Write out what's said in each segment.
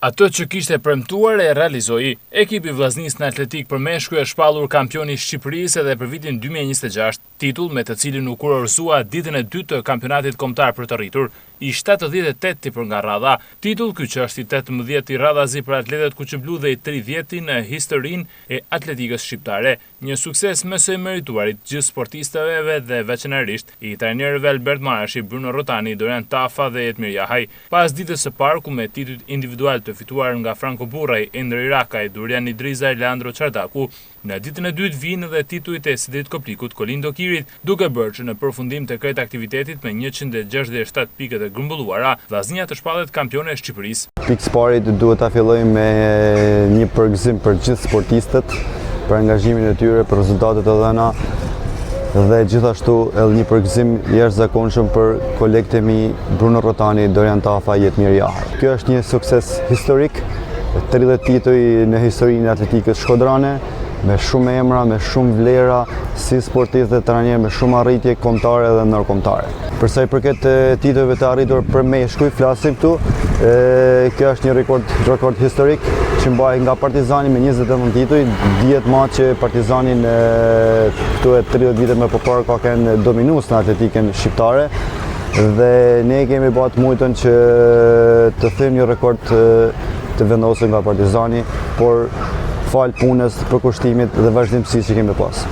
Atë që kishte premtuar e realizoi. Ekipi vllaznisë në atletik për meshkuj është shpallur kampioni i Shqipërisë edhe për vitin 2026, titull me të cilin u kurorësua ditën e dytë të kampionatit kombëtar për të rritur, i 78 për nga radha. Titull ky që është i 18 i radhazi për atletët kuqëblu dhe i 30 në historinë e atletikës shqiptare. Një sukses më së merituarit gjithë sportistëve dhe veçanërisht i trajnerëve Albert Marashi, Bruno Rotani, Dorian Tafa dhe Edmir Jahaj. Pas ditës së parë ku me titull individual të fituar nga Franco Burraj, Endre Irakaj, Durian Idriza e Leandro Çardaku, në ditën e dytë vinë dhe titujt e Sidrit Koplikut, Kolindo Kirit, duke bërë që në përfundim të këtij aktivitetit me 167 pikë të grumbulluara, vllaznia të shpallet kampione e Shqipërisë. Pikë së pari duhet ta fillojmë me një përgëzim për gjithë sportistët, për angazhimin e tyre, për rezultatet e dhëna dhe gjithashtu edhe një përgëzim jashtëzakonshëm për kolegët e mi Bruno Rotani, Dorian Tafa, Edmir Jahaj. Kjo është një sukses historik, 30 tituj në historinë e atletikës shkodrane, me shumë emra, me shumë vlera, si sportist dhe trajner, me shumë arritje kombëtare dhe ndërkombëtare. Për sa i përket titujve të arritur për meshkuj, flasim këtu, kjo është një rekord historik që mbaj nga Partizani me 29 tituj. Dihet ma që Partizanin këtu e 30 vite më përpara ka qenë dominues në atletikën shqiptare dhe ne kemi bërë mujtën që të them një rekord të vendosur nga Partizani, por falë punës, përkushtimit dhe vazhdimësisë që kemi pas.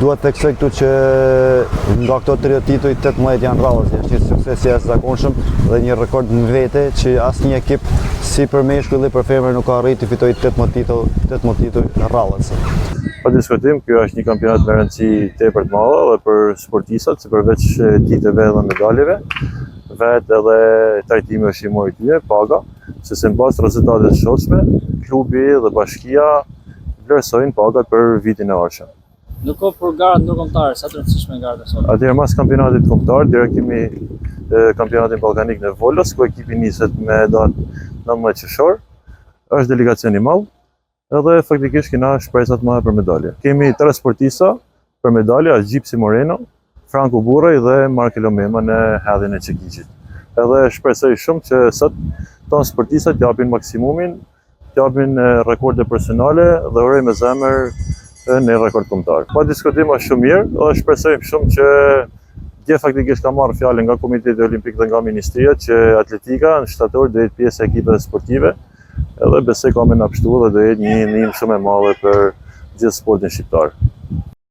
Duhet të theksoj këtu që nga këto 30 tituj, 18 janë radhazi, është një sukses jashtëzakonshëm dhe një rekord në vete që asnjë ekip si për meshkuj dhe për femër nuk ka arritur të fitojë 18 tituj radhazi. Pa diskutim, kjo është një kampionat me rëndësi tepër të madhe dhe për sportistat, si përveç titujve dhe medaljeve, vetë edhe trajtimi është i mori tyre, paga, se në bazë rezultatet të shotshme, klubi dhe bashkia vlerësojnë pagat për vitin e ardhshëm. Nuk ka për garat ndërkombëtare, sa të rëndësishme garat e sot. Atëherë mas kampionatit kombëtar, direkt kemi kampionatin ballkanik në Volos, ku ekipi niset me datë 19 qershor. Është delegacion i madh, edhe faktikisht kena shpresat të mëdha për medalje. Kemi 3 sportista për medalje, Gjipsi Moreno, Franco Burraj dhe Markel Omema në hedhjen e çekiçit. Edhe shpresoj shumë që sot tonë sportistat japin maksimumin, japin rekorde personale dhe uroj me zemër në rekord kombëtar. Pa diskutim është shumë mirë dhe shpresojmë shumë që dje faktikisht ka marrë fjalën nga Komiteti Olimpik dhe nga Ministria që atletika në shtator do jetë pjesë e ekipeve sportive edhe besoj ka me na pështu dhe do jetë një ndihmë shumë e madhe për gjithë sportin shqiptar.